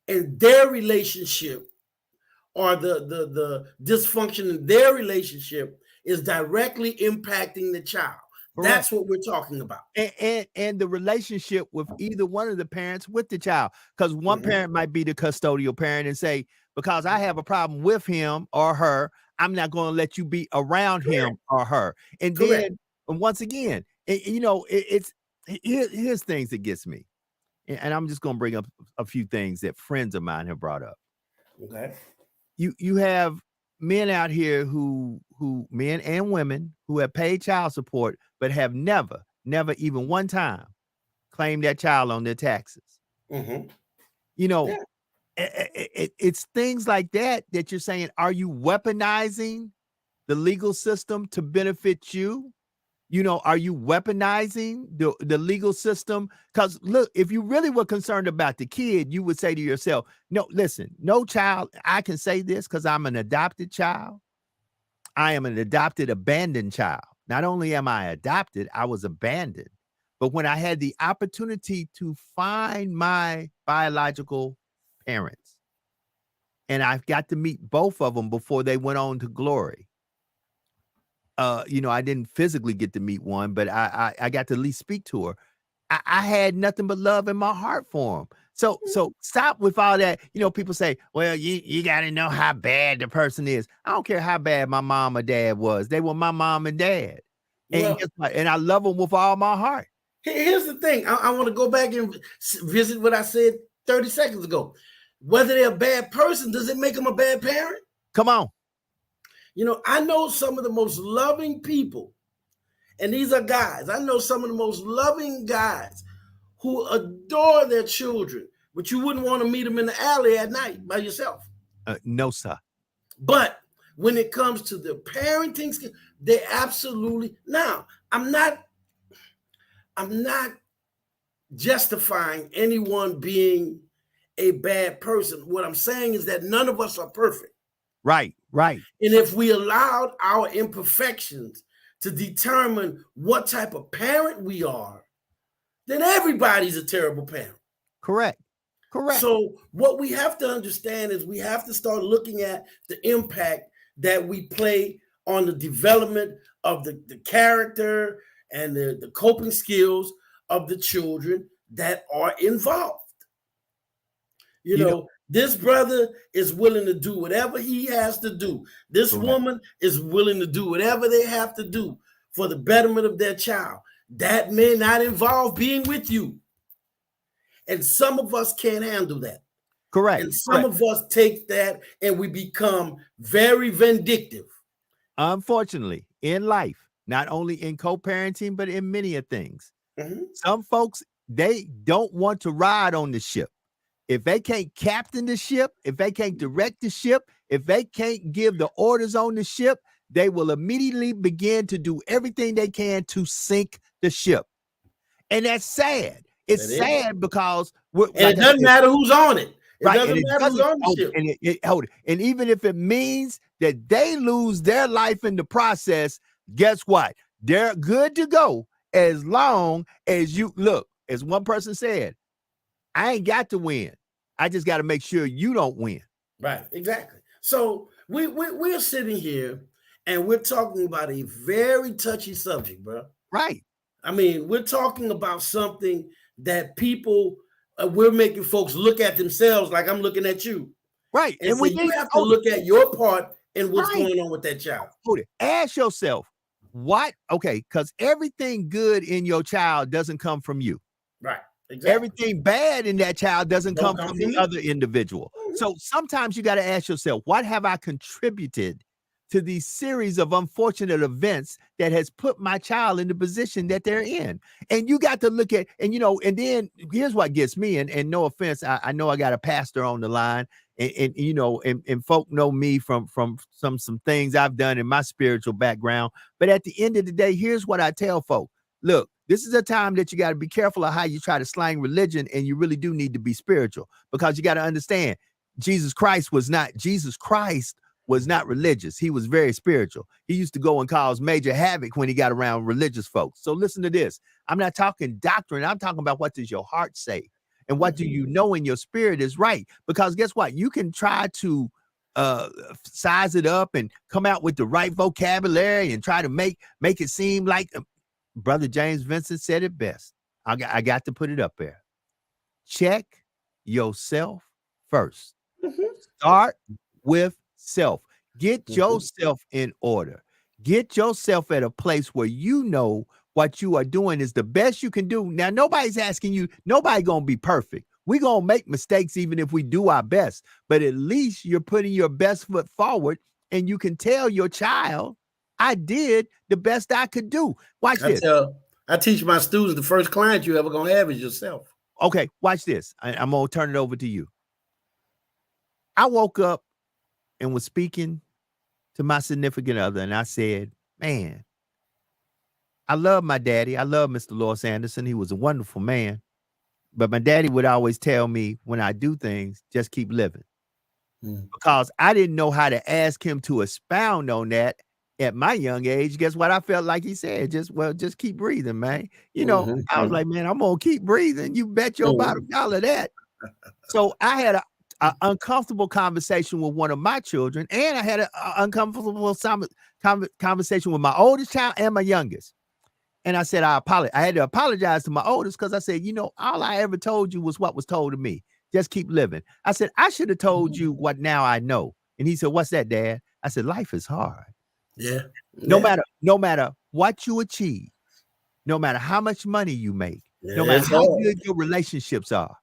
and their relationship or the dysfunction in their relationship is directly impacting the child. Correct. That's what we're talking about. And the relationship with either one of the parents with the child. Because one parent might be the custodial parent and say, because I have a problem with him or her, I'm not going to let you be around him or her. And then once again, you know, here's things that gets me. And I'm just going to bring up a few things that friends of mine have brought up. Okay. You have men out here who men and women who have paid child support, but have never even one time claimed that child on their taxes. You know, it's things like that you're saying, are you weaponizing the legal system to benefit you? You know, are you weaponizing the legal system? Because look, if you really were concerned about the kid, you would say to yourself, no, listen, no child, I can say this because I'm an adopted child. I am an adopted, abandoned child. Not only am I adopted, I was abandoned. But when I had the opportunity to find my biological parents, and I got to meet both of them before they went on to glory. You know, I didn't physically get to meet one, but I got to at least speak to her. I had nothing but love in my heart for him. So stop with all that. You know, people say, well, you got to know how bad the person is. I don't care how bad my mom or dad was. They were my mom and dad. And, and I love them with all my heart. Here's the thing. I want to go back and visit what I said 30 seconds ago. Whether they're a bad person, does it make them a bad parent? Come on. You know, I know some of the most loving people, and these are guys. I know some of the most loving guys who adore their children, but you wouldn't want to meet them in the alley at night by yourself. No, sir. But when it comes to the parenting, they absolutely. Now, I'm not justifying anyone being a bad person. What I'm saying is that none of us are perfect. Right. And if we allowed our imperfections to determine what type of parent we are, then everybody's a terrible parent. Correct. So what we have to understand is we have to start looking at the impact that we play on the development of the character and the coping skills of the children that are involved. You know, this brother is willing to do whatever he has to do. This woman is willing to do whatever they have to do for the betterment of their child. That may not involve being with you. And some of us can't handle that. Correct. And some of us take that and we become very vindictive. Unfortunately, in life, not only in co-parenting, but in many of things, Mhm. some folks, they don't want to ride on the ship. If they can't captain the ship, if they can't direct the ship, if they can't give the orders on the ship, they will immediately begin to do everything they can to sink the ship. And that's sad. It's sad because it doesn't matter who's on it. It doesn't matter who's on the ship. And even if it means that they lose their life in the process, guess what? They're good to go as long as you look, as one person said, I ain't got to win. I just got to make sure you don't win. Right, exactly. So we're sitting here and we're talking about a very touchy subject, bro. Right. I mean, we're talking about something that people, we're making folks look at themselves like I'm looking at you. Right. And so you have to look at your part and what's going on with that child. Ask yourself, what? Okay, because everything good in your child doesn't come from you. Right. Exactly. Everything bad in that child doesn't come from the other individual. So sometimes you got to ask yourself, what have I contributed to these series of unfortunate events that has put my child in the position that they're in? And you got to look at, and and then here's what gets me, and no offense, I know I got a pastor on the line, and folk know me from some things I've done in my spiritual background. But at the end of the day, here's what I tell folk. Look, this is a time that you got to be careful of how you try to slang religion, and you really do need to be spiritual, because you got to understand Jesus Christ was not religious. He was very spiritual. He used to go and cause major havoc when he got around religious folks. So listen to this. I'm not talking doctrine. I'm talking about what does your heart say, and what do you know in your spirit is right? Because guess what? You can try to size it up and come out with the right vocabulary and try to make it seem like Brother James Vincent said it best. I got to put it up there. Check yourself first. Start with self. Get yourself in order. Get yourself at a place where you know what you are doing is the best you can do. Now, nobody's asking you, nobody gonna be perfect. We're gonna make mistakes even if we do our best, but at least you're putting your best foot forward, and you can tell your child, I did the best I could do. Watch this. I teach my students the first client you ever gonna have is yourself. Okay, watch this. I'm gonna turn it over to you. I woke up and was speaking to my significant other, and I said, man, I love my daddy. I love Mr. Lois Anderson. He was a wonderful man. But my daddy would always tell me, when I do things, just keep living. Because I didn't know how to ask him to expound on that at my young age. Guess what? I felt like he said, just keep breathing, man. I was like, man, I'm going to keep breathing. You bet your bottom dollar that. So I had an uncomfortable conversation with one of my children, and I had an uncomfortable conversation with my oldest child and my youngest. And I said, I had to apologize to my oldest, because I said, all I ever told you was what was told to me. Just keep living. I said, I should have told you what now I know. And he said, what's that, Dad? I said, life is hard. Yeah. No matter what you achieve, no matter how much money you make, no matter how good your relationships are,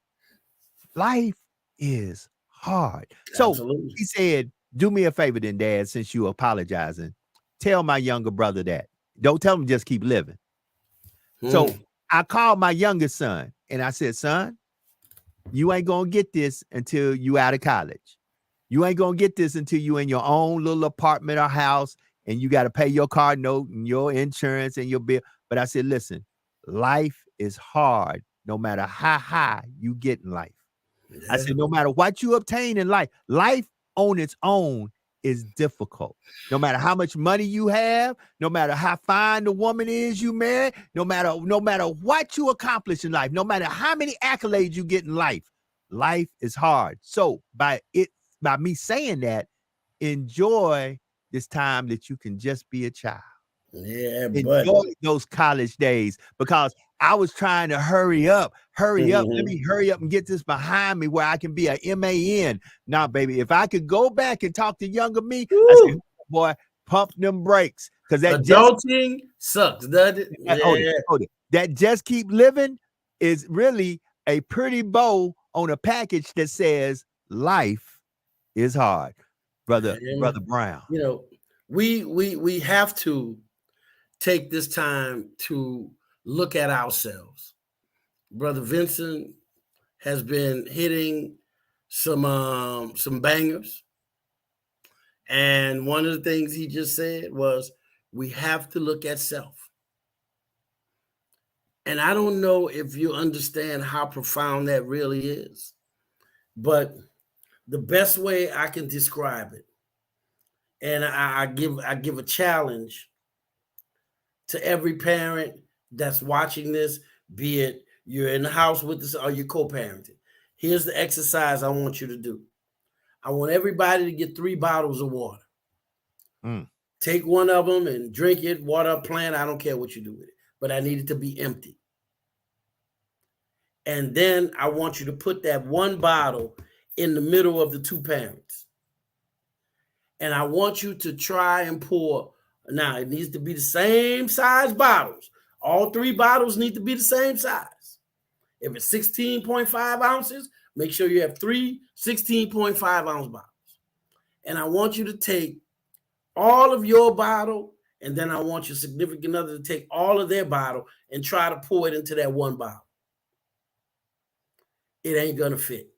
life is hard. So Absolutely. he said, do me a favor then, Dad, since you apologizing. Tell my younger brother that. Don't tell him just keep living. So Hmm. I called my youngest son and I said, son, you ain't gonna get this until you out of college. You ain't gonna get this until you in your own little apartment or house and you got to pay your car note and your insurance and your bill. But I said, listen, life is hard no matter how high you get in life. I Yeah. said, no matter what you obtain in life, life on its own is difficult. No matter how much money you have, no matter how fine the woman is you marry, no matter what you accomplish in life, no matter how many accolades you get in life, life is hard. So by me saying that, enjoy this time that you can just be a child. Yeah, but Enjoy those college days, because I was trying to hurry up. Let me hurry up and get this behind me where I can be a MAN. Now, baby, if I could go back and talk to younger me, I said, boy, pump them brakes. Because that adulting sucks, doesn't it? hold it. That just keep living is really a pretty bow on a package that says life is hard. Brother Brown. You know, we have to take this time to look at ourselves. Brother Vincent has been hitting some bangers. And one of the things he just said was, we have to look at self. And I don't know if you understand how profound that really is, but the best way I can describe it, and I give a challenge to every parent that's watching this, be it you're in the house with us or you're co-parenting. Here's the exercise I want you to do. I want everybody to get 3 bottles of water. Take one of them and drink it, water a plant. I don't care what you do with it, but I need it to be empty. And then I want you to put that one bottle in the middle of the 2 parents. And I want you to try and pour. Now, it needs to be the same size bottles. All 3 bottles need to be the same size. If it's 16.5 ounces, make sure you have 3 16.5 ounce bottles. And I want you to take all of your bottle, and then I want your significant other to take all of their bottle and try to pour it into that one bottle. It ain't going to fit.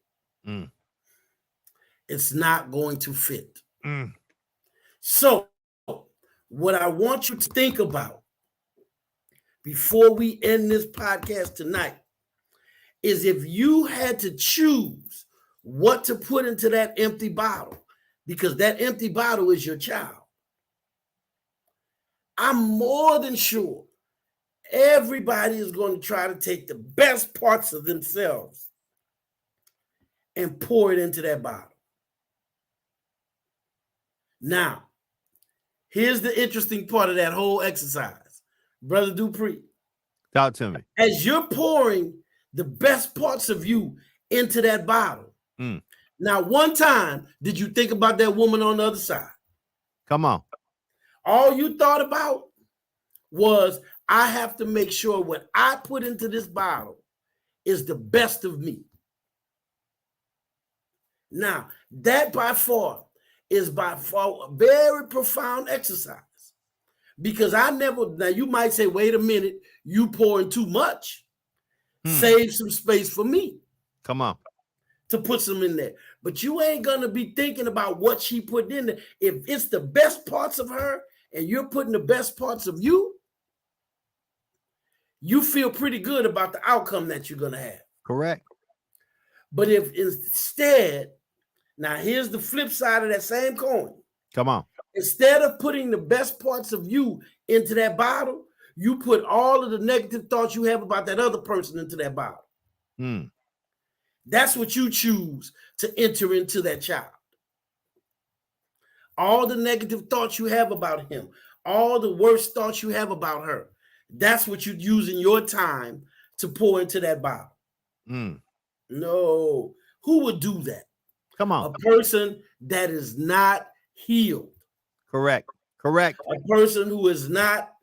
It's not going to fit. So what I want you to think about before we end this podcast tonight is, if you had to choose what to put into that empty bottle, because that empty bottle is your child, I'm more than sure everybody is going to try to take the best parts of themselves and pour it into that bottle. Now, here's the interesting part of that whole exercise. Brother Dupree, talk to me. As you're pouring the best parts of you into that bottle, now, one time, did you think about that woman on the other side? Come on. All you thought about was, I have to make sure what I put into this bottle is the best of me. Now, that is by far a very profound exercise, because now you might say, wait a minute, you pouring too much. Save some space for me. Come on. To put some in there. But you ain't going to be thinking about what she put in there. If it's the best parts of her and you're putting the best parts of you, you feel pretty good about the outcome that you're going to have. Correct. But if instead, now here's the flip side of that same coin. Come on. Instead of putting the best parts of you into that bottle, you put all of the negative thoughts you have about that other person into that bottle. That's what you choose to enter into that child. All the negative thoughts you have about him, all the worst thoughts you have about her, that's what you use in your time to pour into that bottle. No. Who would do that? Come on. A person that is not healed. Correct. A person who has not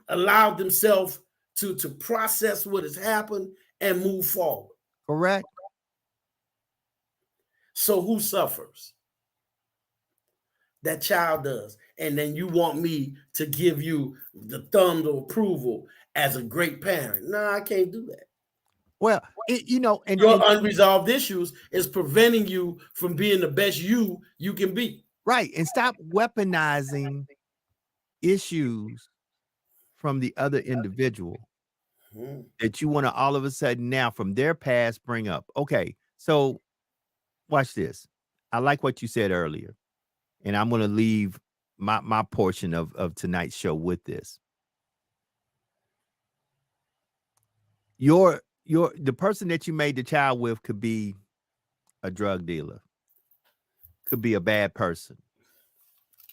allowed themselves to process what has happened and move forward. Correct. So who suffers? That child does. And then you want me to give you the thumb of approval as a great parent. No, I can't do that. Well, and Your unresolved issues is preventing you from being the best you can be. right. And stop weaponizing issues from the other individual that you want to all of a sudden now from their past bring up. Okay, so watch this. I like what you said earlier, and I'm going to leave my portion of tonight's show with this. The person that you made the child with could be a drug dealer, could be a bad person,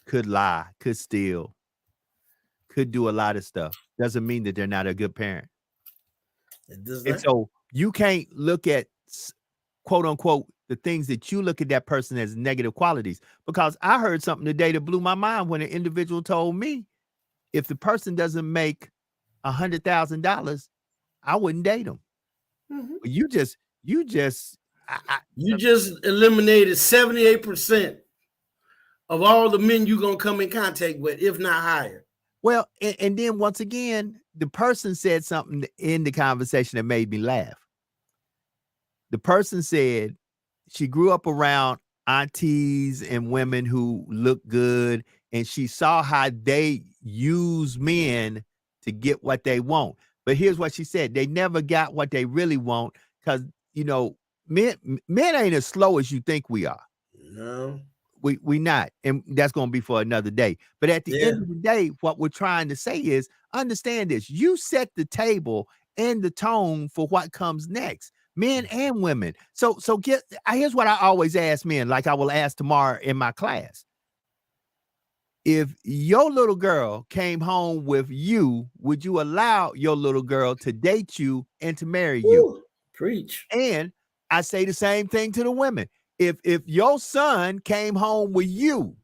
could lie, could steal, could do a lot of stuff. Doesn't mean that they're not a good parent. It does And not. so you can't look at, quote unquote, the things that you look at that person as negative qualities. Because I heard something today that blew my mind when an individual told me, if the person doesn't make $100,000, I wouldn't date them. Mhm. You just You just eliminated 78% of all the men you're going to come in contact with, if not higher. well, and then once again, the person said something in the conversation that made me laugh. The person said she grew up around aunties and women who look good, and she saw how they use men to get what they want. But here's what she said: they never got what they really want because men ain't as slow as you think we are. No. We not, and that's going to be for another day. But at the end of the day, what we're trying to say is, understand this: you set the table and the tone for what comes next, men and women. So here's what I always ask men, like I will ask tomorrow in my class: if your little girl came home with you, would you allow your little girl to date you and to marry you? Ooh, preach. And I say the same thing to the women. If your son came home with you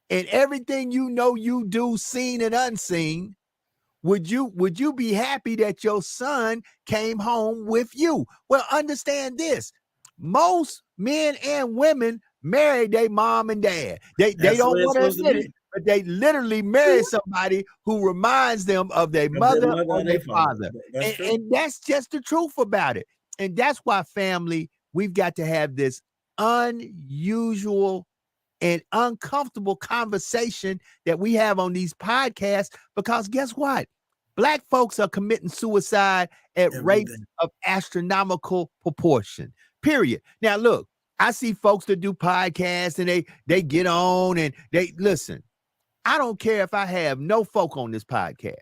and everything you do, seen and unseen, would you be happy that your son came home with you? Well, understand this: most men and women marry their mom and dad. They don't want to admit it, but they literally marry somebody who reminds them of their mother or their father. And that's just the truth about it. And that's why, family, we've got to have this unusual and uncomfortable conversation that we have on these podcasts, because guess what? Black folks are committing suicide at rates of astronomical proportion, period. Now, look, I see folks that do podcasts and they get on and they listen. I don't care if I have no folk on this podcast.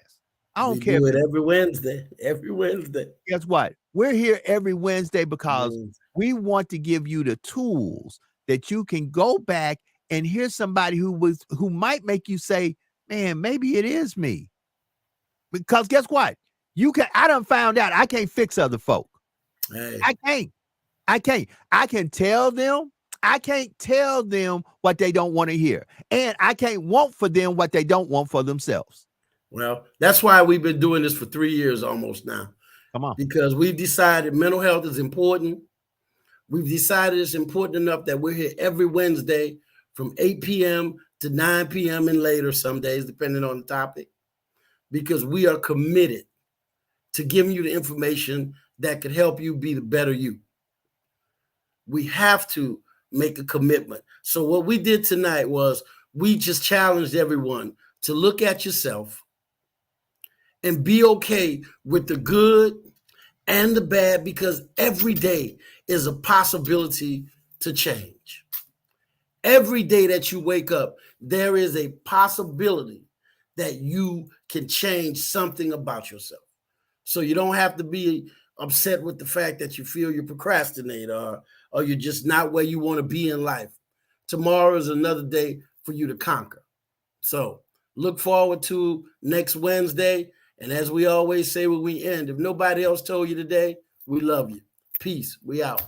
I don't care. Do it every Wednesday. Every Wednesday. Guess what? We're here every Wednesday because we want to give you the tools that you can go back and hear somebody who might make you say, man, maybe it is me. Because guess what? I done found out I can't fix other folk. Hey. I can't. I can tell them. I can't tell them what they don't want to hear. And I can't want for them what they don't want for themselves. Well, that's why we've been doing this for 3 years almost now. Come on. Because we've decided mental health is important. We've decided it's important enough that we're here every Wednesday from 8 p.m. to 9 p.m. and later some days, depending on the topic, because we are committed to giving you the information that could help you be the better you. We have to make a commitment. So what we did tonight was we just challenged everyone to look at yourself and be okay with the good and the bad, because every day is a possibility to change. Every day that you wake up, there is a possibility that you can change something about yourself. So you don't have to be upset with the fact that you feel you procrastinate or you're just not where you want to be in life. Tomorrow is another day for you to conquer. So look forward to next Wednesday. And as we always say when we end, if nobody else told you today, we love you. Peace. We out.